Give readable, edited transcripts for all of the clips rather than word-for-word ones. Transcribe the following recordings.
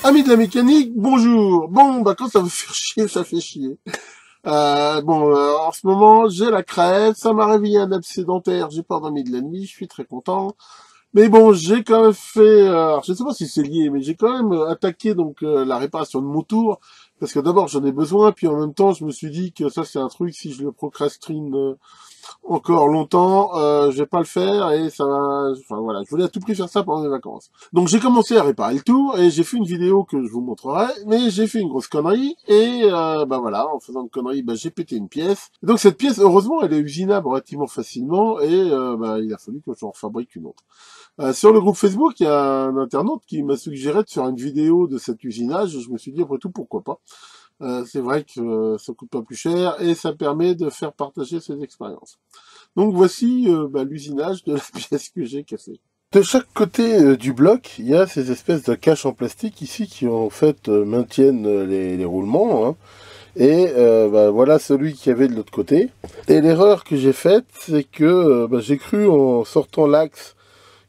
Amis de la mécanique, bonjour. Bon, bah quand ça veut faire chier, ça fait chier. En ce moment, j'ai la crève, ça m'a réveillé un abcès dentaire, j'ai pas dormi de la nuit, je suis très content. Mais bon, j'ai quand même fait, alors je sais pas si c'est lié, mais j'ai quand même attaqué la réparation de mon tour, parce que d'abord j'en ai besoin, puis en même temps je me suis dit que ça c'est un truc, si je le procrastine encore longtemps, je vais pas le faire et ça va, enfin voilà, je voulais à tout prix faire ça pendant les vacances. Donc j'ai commencé à réparer le tour et j'ai fait une vidéo que je vous montrerai, mais j'ai fait une grosse connerie et bah voilà, en faisant une connerie, bah j'ai pété une pièce. Et donc cette pièce, heureusement, elle est usinable relativement facilement et bah il a fallu que j'en fabrique une autre. Sur le groupe Facebook, il y a un internaute qui m'a suggéré de faire une vidéo de cet usinage et je me suis dit après tout pourquoi pas. C'est vrai que ça coûte pas plus cher et ça permet de faire partager ses expériences. Donc voici l'usinage de la pièce que j'ai cassée. De chaque côté du bloc, il y a ces espèces de caches en plastique ici qui en fait maintiennent les roulements. Hein. Et voilà celui qu'il y avait de l'autre côté. Et l'erreur que j'ai faite, c'est que j'ai cru en sortant l'axe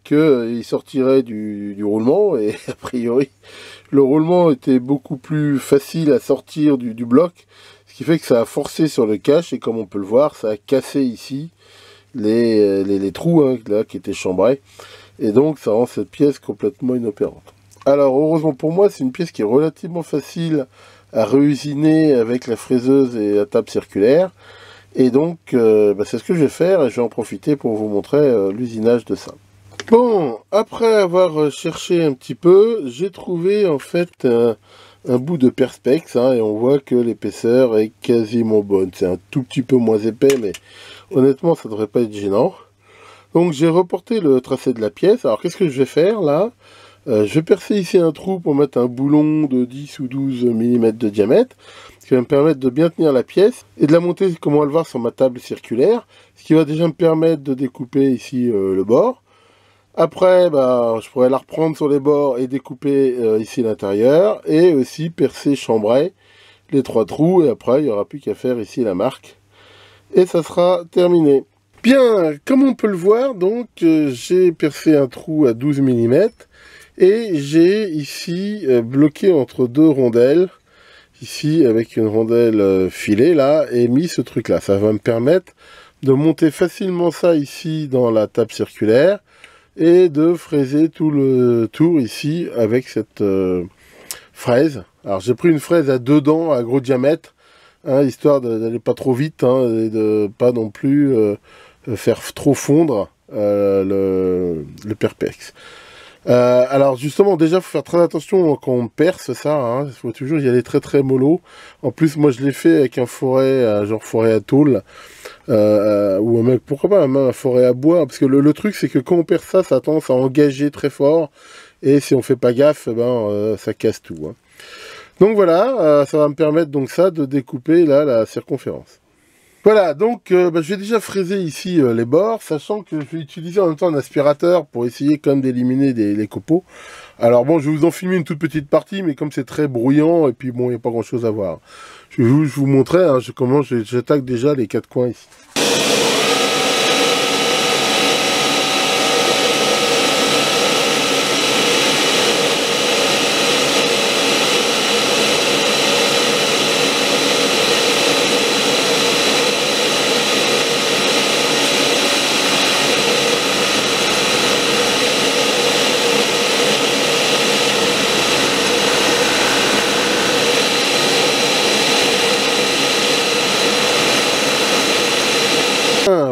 qu'il sortirait du roulement. Et a priori, le roulement était beaucoup plus facile à sortir du bloc. Ce qui fait que ça a forcé sur le cache. Et comme on peut le voir, ça a cassé ici les trous hein, là, qui étaient chambrés. Et donc ça rend cette pièce complètement inopérante. Alors heureusement pour moi, c'est une pièce qui est relativement facile à réusiner avec la fraiseuse et la table circulaire. Et donc c'est ce que je vais faire et je vais en profiter pour vous montrer l'usinage de ça. Bon, après avoir cherché un petit peu, j'ai trouvé en fait un bout de perspex hein, et on voit que l'épaisseur est quasiment bonne. C'est un tout petit peu moins épais, mais honnêtement ça devrait pas être gênant. Donc j'ai reporté le tracé de la pièce. Alors qu'est-ce que je vais faire là? Je vais percer ici un trou pour mettre un boulon de 10 ou 12 mm de diamètre, ce qui va me permettre de bien tenir la pièce et de la monter, comme on va le voir, sur ma table circulaire, ce qui va déjà me permettre de découper ici le bord. Après, je pourrais la reprendre sur les bords et découper ici l'intérieur, et aussi percer, chambrer les 3 trous, et après il n'y aura plus qu'à faire ici la marque, et ça sera terminé. Bien, comme on peut le voir, donc j'ai percé un trou à 12 mm, et j'ai ici bloqué entre 2 rondelles, ici avec une rondelle filée là, et mis ce truc là. Ça va me permettre de monter facilement ça ici dans la table circulaire, et de fraiser tout le tour ici avec cette fraise. Alors j'ai pris une fraise à 2 dents à gros diamètre, hein, histoire d'aller pas trop vite hein, et de pas non plus faire trop fondre le perpex. Alors justement, déjà, il faut faire très attention quand on perce ça, hein. Il faut toujours y aller très très mollo. En plus, moi je l'ai fait avec un forêt, genre forêt à tôle, ou même, pourquoi pas même un forêt à bois, parce que le truc c'est que quand on perce ça, ça a tendance à engager très fort, et si on fait pas gaffe, ça casse tout. Hein. Donc voilà, ça va me permettre donc ça de découper là la circonférence. Voilà, donc je vais déjà fraiser ici les bords, sachant que je vais utiliser en même temps un aspirateur pour essayer quand même d'éliminer les copeaux. Alors bon, je vais vous en filmer une toute petite partie, mais comme c'est très bruyant, et puis bon, il n'y a pas grand chose à voir. Je vais vous montrer hein, comment j'attaque déjà les 4 coins ici.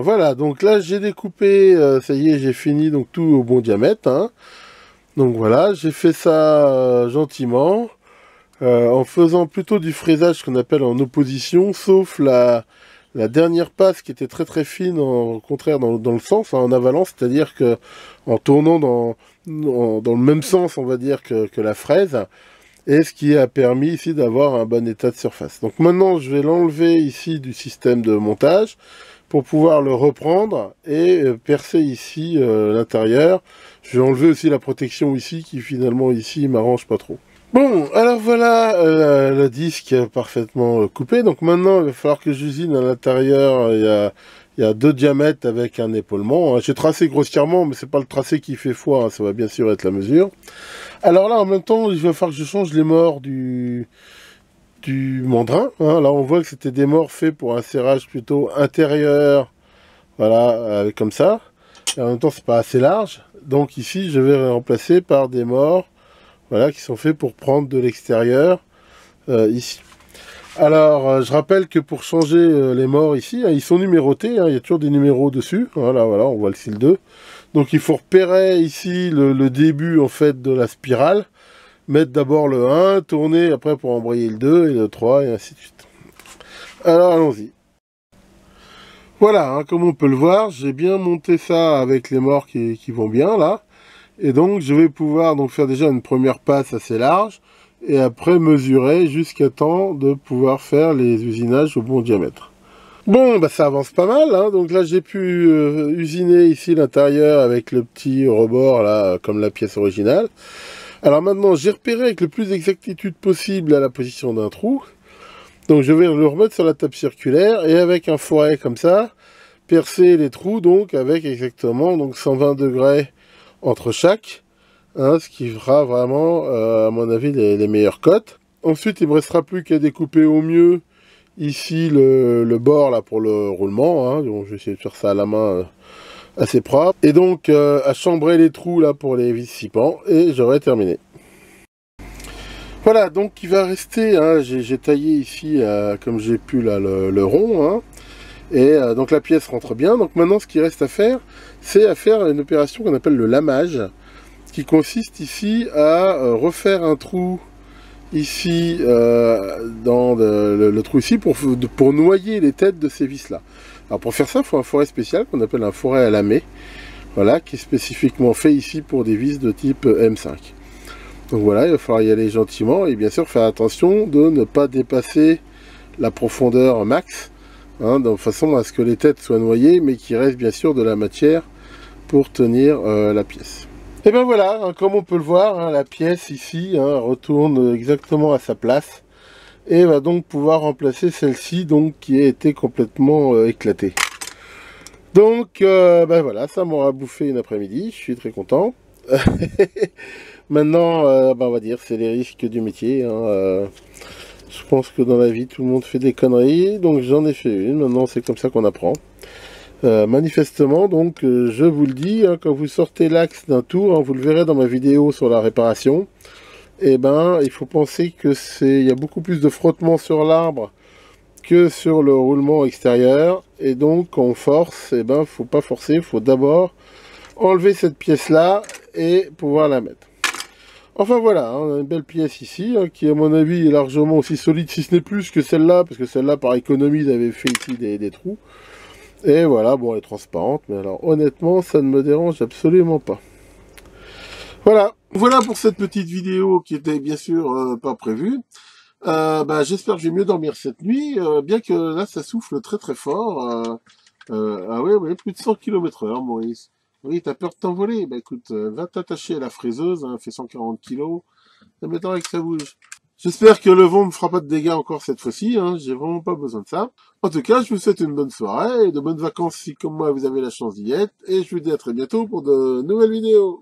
Voilà, donc là j'ai découpé, ça y est, j'ai fini donc tout au bon diamètre. Hein. Donc voilà, j'ai fait ça gentiment, en faisant plutôt du fraisage qu'on appelle en opposition, sauf la dernière passe qui était très très fine, au contraire dans le sens, hein, en avalant, c'est-à-dire que en tournant dans le même sens, on va dire, que la fraise, et ce qui a permis ici d'avoir un bon état de surface. Donc maintenant je vais l'enlever ici du système de montage, pour pouvoir le reprendre et percer ici l'intérieur. Je vais enlever aussi la protection ici qui finalement ici m'arrange pas trop. Bon, alors voilà le disque parfaitement coupé. Donc maintenant il va falloir que j'usine à l'intérieur. Il Il y a 2 diamètres avec un épaulement. J'ai tracé grossièrement, mais c'est pas le tracé qui fait foi, hein, ça va bien sûr être la mesure. Alors là, en même temps, il va falloir que je change les morts du mandrin. Hein. Là, on voit que c'était des morts faits pour un serrage plutôt intérieur, voilà, comme ça. Et en même temps, c'est pas assez large. Donc ici, je vais remplacer par des morts, voilà, qui sont faits pour prendre de l'extérieur, ici. Alors, je rappelle que pour changer les morts ici, hein, ils sont numérotés, hein, il y a toujours des numéros dessus. Voilà, voilà, on voit le fil 2. Donc il faut repérer ici le début en fait de la spirale. Mettre d'abord le 1, tourner après pour embrayer le 2 et le 3 et ainsi de suite. Alors allons-y. Voilà, hein, comme on peut le voir, j'ai bien monté ça avec les morts qui vont bien là. Et donc je vais pouvoir donc faire déjà une première passe assez large. Et après mesurer jusqu'à temps de pouvoir faire les usinages au bon diamètre. Bon, bah ça avance pas mal, hein. Donc là j'ai pu usiner ici l'intérieur avec le petit rebord là, comme la pièce originale. Alors maintenant j'ai repéré avec le plus d'exactitude possible à la position d'un trou. Donc je vais le remettre sur la table circulaire et avec un foret comme ça, percer les trous donc avec exactement donc 120 degrés entre chaque. Hein, ce qui fera vraiment, à mon avis, les meilleures cotes. Ensuite, il ne me restera plus qu'à découper au mieux ici le bord là pour le roulement. Hein, donc je vais essayer de faire ça à la main assez propre. Et donc à chambrer les trous là pour les vis-cipants et j'aurai terminé. Voilà, donc il va rester, hein, j'ai taillé ici comme j'ai pu là le rond. Hein, et donc la pièce rentre bien. Donc maintenant ce qu'il reste à faire, c'est à faire une opération qu'on appelle le lamage, qui consiste ici à refaire un trou ici dans le trou ici pour noyer les têtes de ces vis là. Alors pour faire ça, il faut un foret spécial qu'on appelle un foret à lamé, voilà, qui est spécifiquement fait ici pour des vis de type M5. Donc voilà, il va falloir y aller gentiment et bien sûr faire attention de ne pas dépasser la profondeur max, hein, de façon à ce que les têtes soient noyées mais qu'il reste bien sûr de la matière pour tenir la pièce. Et bien voilà, hein, comme on peut le voir, hein, la pièce ici retourne exactement à sa place et va donc pouvoir remplacer celle-ci donc qui a été complètement éclatée. Donc ben voilà, ça m'aura bouffé une après-midi, je suis très content. Maintenant, ben on va dire, c'est les risques du métier. Hein, je pense que dans la vie, tout le monde fait des conneries, donc j'en ai fait une, maintenant c'est comme ça qu'on apprend. Manifestement, donc, je vous le dis, hein, quand vous sortez l'axe d'un tour, hein, vous le verrez dans ma vidéo sur la réparation, et ben, il faut penser que il y a beaucoup plus de frottement sur l'arbre que sur le roulement extérieur, et donc, quand on force, et ben, faut pas forcer, il faut d'abord enlever cette pièce-là et pouvoir la mettre. Enfin voilà, hein, on a une belle pièce ici, hein, qui à mon avis est largement aussi solide, si ce n'est plus que celle-là, parce que celle-là, par économie, j'avais fait ici des trous. Et voilà, bon, elle est transparente, mais alors honnêtement, ça ne me dérange absolument pas. Voilà. Voilà pour cette petite vidéo qui était bien sûr pas prévue. Bah, j'espère que je vais mieux dormir cette nuit, bien que là, ça souffle très très fort. Ah ouais, plus de 100 km/h, Maurice. Oui, t'as peur de t'envoler? Bah écoute, va t'attacher à la fraiseuse, hein, fait 140 kg. Ça m'étonnerait que ça bouge. J'espère que le vent me fera pas de dégâts encore cette fois-ci, hein, j'ai vraiment pas besoin de ça. En tout cas, je vous souhaite une bonne soirée et de bonnes vacances si comme moi vous avez la chance d'y être, et je vous dis à très bientôt pour de nouvelles vidéos.